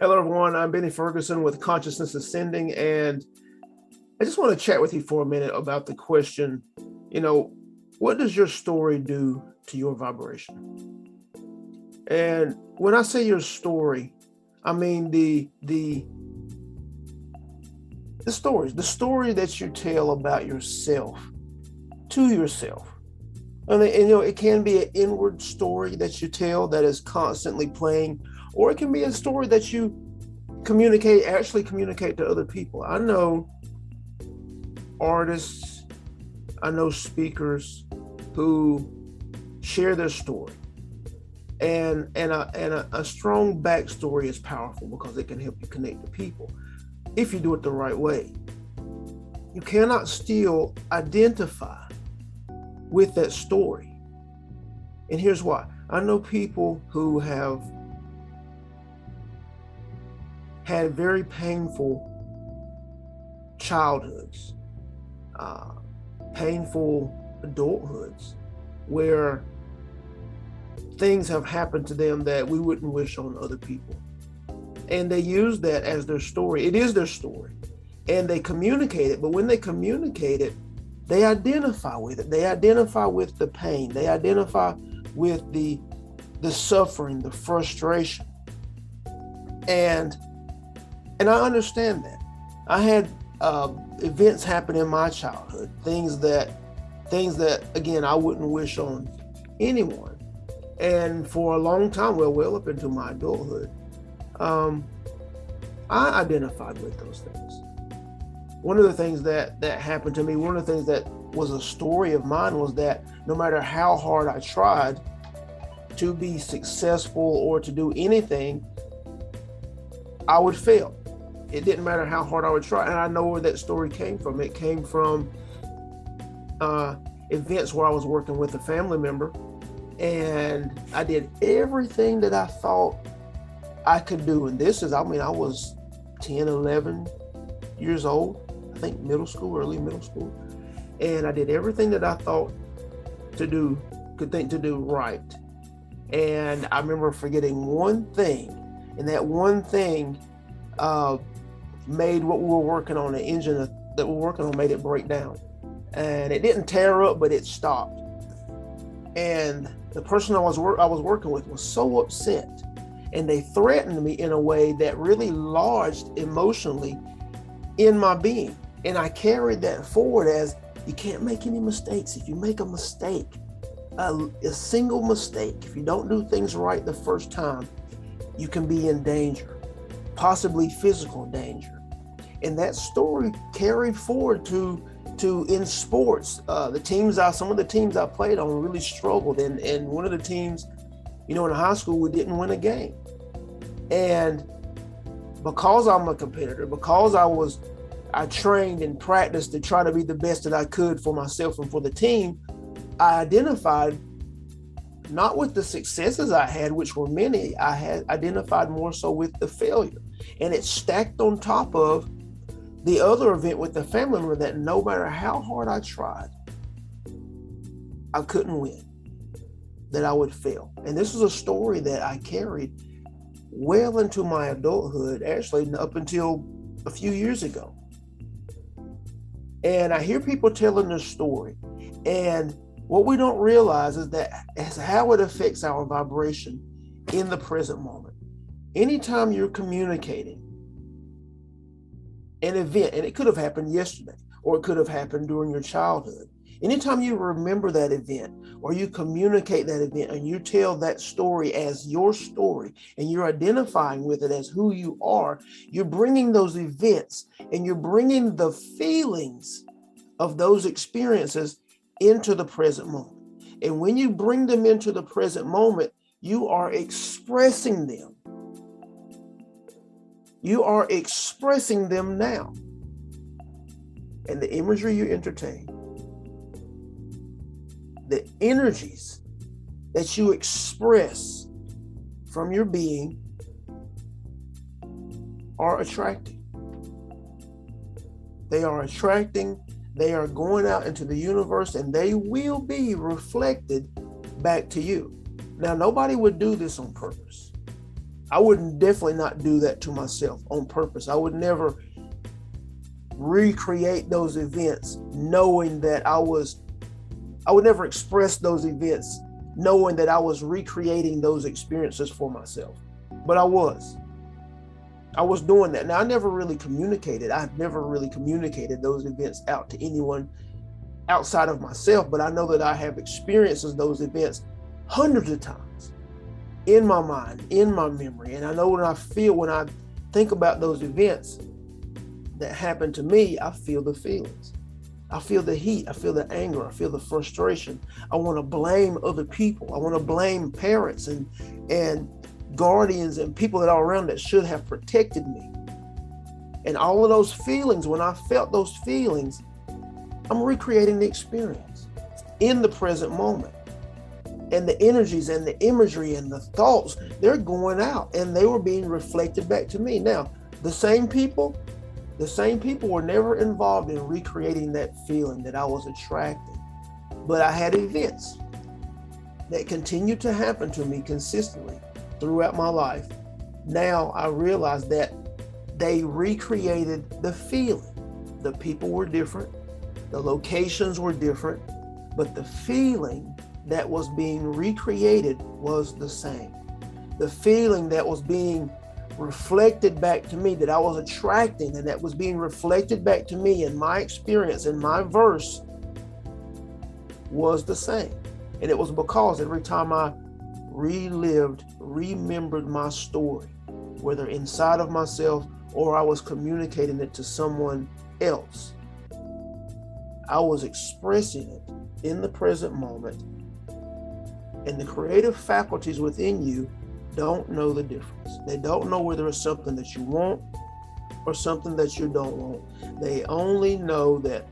Hello, everyone. I'm Benny Ferguson with Consciousness Ascending, and I just want to chat with you for a minute about the question, what does your story do to your vibration? And when I say your story, I mean the story that you tell about yourself to yourself. And it can be an inward story that you tell that is constantly playing, or it can be a story that you actually communicate to other people. I know artists, I know speakers who share their story, and a strong backstory is powerful because it can help you connect to people if you do it the right way. You cannot still identify with that story. And here's why. I know people who have had very painful childhoods, painful adulthoods, where things have happened to them that we wouldn't wish on other people. And they use that as their story. It is their story. And they communicate it, but when they communicate it, they identify with it. They identify with the pain. They identify with the suffering, the frustration. And I understand that. I had events happen in my childhood, things that again I wouldn't wish on anyone. And for a long time, well up into my adulthood, I identified with those things. One of the things that happened to me, one of the things that was a story of mine, was that no matter how hard I tried to be successful or to do anything, I would fail. It didn't matter how hard I would try. And I know where that story came from. It came from events where I was working with a family member, and I did everything that I thought I could do. And I was 10, 11 years old, I think early middle school. And I did everything that I thought could think to do right. And I remember forgetting one thing, and that one thing made what we were working on, the engine that we were working on, made it break down. And it didn't tear up, but it stopped. And the person I was working with was so upset, and they threatened me in a way that really lodged emotionally in my being. And I carried that forward as, you can't make any mistakes. If you make a mistake, a single mistake, if you don't do things right the first time, you can be in danger, possibly physical danger. And that story carried forward to in sports. Some of the teams I played on really struggled. And one of the teams, in high school, we didn't win a game. And because I'm a competitor, because I trained and practiced to try to be the best that I could for myself and for the team, I identified not with the successes I had, which were many. I had identified more so with the failure. And it stacked on top of the other event with the family member, that no matter how hard I tried, I couldn't win, that I would fail. And this was a story that I carried well into my adulthood, actually up until a few years ago. And I hear people telling their story, and what we don't realize is how it affects our vibration in the present moment. Anytime you're communicating an event, and it could have happened yesterday, or it could have happened during your childhood. Anytime you remember that event, or you communicate that event, and you tell that story as your story, and you're identifying with it as who you are, you're bringing those events and you're bringing the feelings of those experiences into the present moment. And when you bring them into the present moment, you are expressing them. You are expressing them now. And the imagery you entertain, the energies that you express from your being are attracting. They are attracting, they are going out into the universe, and they will be reflected back to you. Now, nobody would do this on purpose. I would definitely not do that to myself on purpose. I would never recreate those events knowing that I would never express those events knowing that I was recreating those experiences for myself. But I was doing that. Now, I never really communicated those events out to anyone outside of myself, but I know that I have experienced those events hundreds of times in my mind, in my memory. And I know when I think about those events that happened to me, I feel the feelings. I feel the heat, I feel the anger, I feel the frustration. I want to blame other people. I want to blame parents and guardians and people that are around that should have protected me. And all of those feelings, when I felt those feelings, I'm recreating the experience in the present moment. And the energies and the imagery and the thoughts, they're going out and they were being reflected back to me. Now, the same people were never involved in recreating that feeling that I was attracting. But I had events that continued to happen to me consistently throughout my life. Now I realize that they recreated the feeling. The people were different, the locations were different, but the feeling that was being recreated was the same. The feeling that was being reflected back to me, that I was attracting, and that was being reflected back to me in my experience, in my verse, was the same. And it was because every time I remembered my story, whether inside of myself or I was communicating it to someone else, I was expressing it in the present moment. And the creative faculties within you don't know the difference. They don't know whether it's something that you want or something that you don't want. They only know that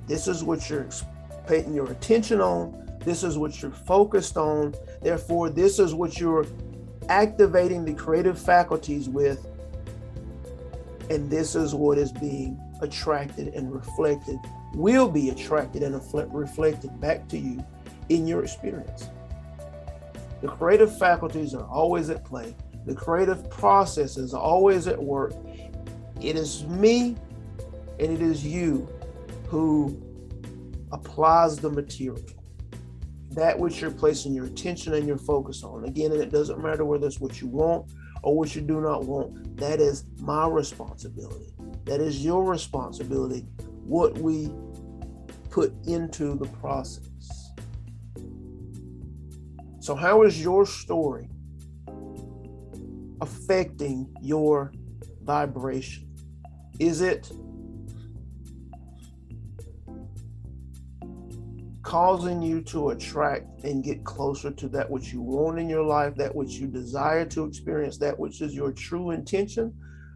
this is what you're paying your attention on. This is what you're focused on. Therefore, this is what you're activating the creative faculties with. And this is what is being attracted and reflected, will be attracted and reflected back to you in your experience. The creative faculties are always at play. The creative processes are always at work. It is me and it is you who applies the material, that which you're placing your attention and your focus on. Again, and it doesn't matter whether it's what you want or what you do not want. That is my responsibility. That is your responsibility, what we put into the process. So how is your story affecting your vibration? Is it causing you to attract and get closer to that which you want in your life, that which you desire to experience, that which is your true intention,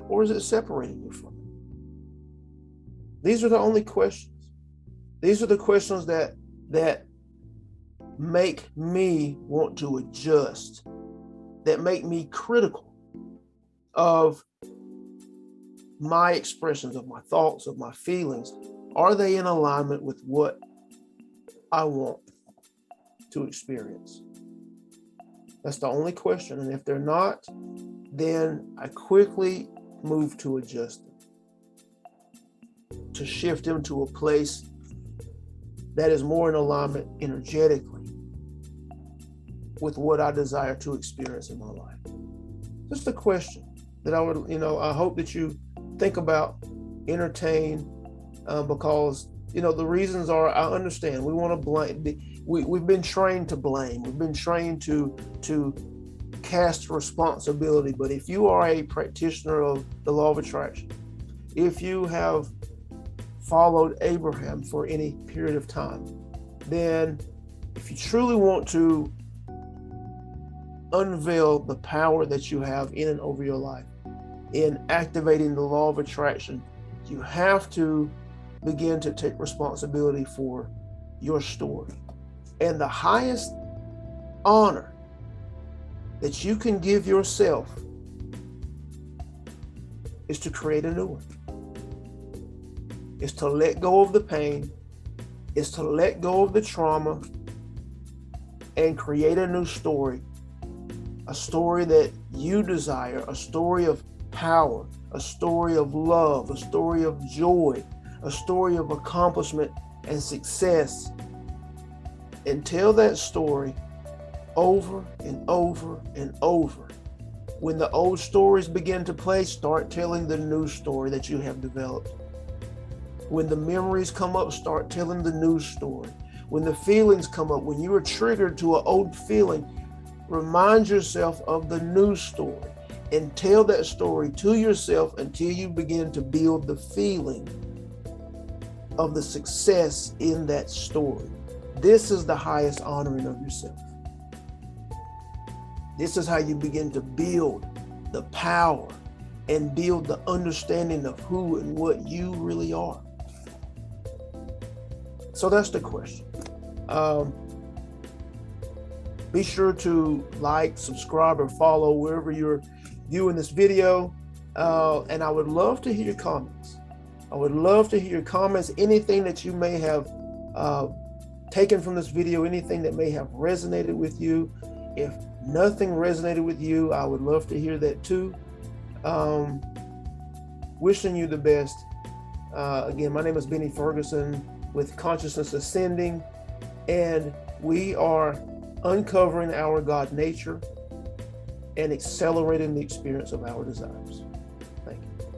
or is it separating you from it? These are the only questions. These are the questions that make me want to adjust, that make me critical of my expressions, of my thoughts, of my feelings. Are they in alignment with what I want to experience? That's the only question. And if they're not, then I quickly move to adjust them, to shift them to a place that is more in alignment energetically with what I desire to experience in my life. Just a question that I would, I hope that you think about, entertain, because, the reasons are, I understand, we want to blame. We've been trained to blame. We've been trained to cast responsibility. But if you are a practitioner of the law of attraction, if you have followed Abraham for any period of time, then if you truly want to unveil the power that you have in and over your life in activating the law of attraction, you have to begin to take responsibility for your story. And the highest honor that you can give yourself is to create a new one. Is to let go of the pain, is to let go of the trauma and create a new story. A story that you desire, a story of power, a story of love, a story of joy, a story of accomplishment and success, and tell that story over and over and over. When the old stories begin to play, start telling the new story that you have developed. When the memories come up, start telling the new story. When the feelings come up, when you are triggered to an old feeling, remind yourself of the new story and tell that story to yourself until you begin to build the feeling of the success in that story. This is the highest honoring of yourself. This is how you begin to build the power and build the understanding of who and what you really are. So that's the question. Be sure to like, subscribe, or follow wherever you're viewing this video. And I would love to hear your comments. I would love to hear your comments, anything that you may have taken from this video, anything that may have resonated with you. If nothing resonated with you, I would love to hear that too. Wishing you the best. Again, my name is Benny Ferguson with Consciousness Ascending, and we are uncovering our God nature and accelerating the experience of our desires. Thank you.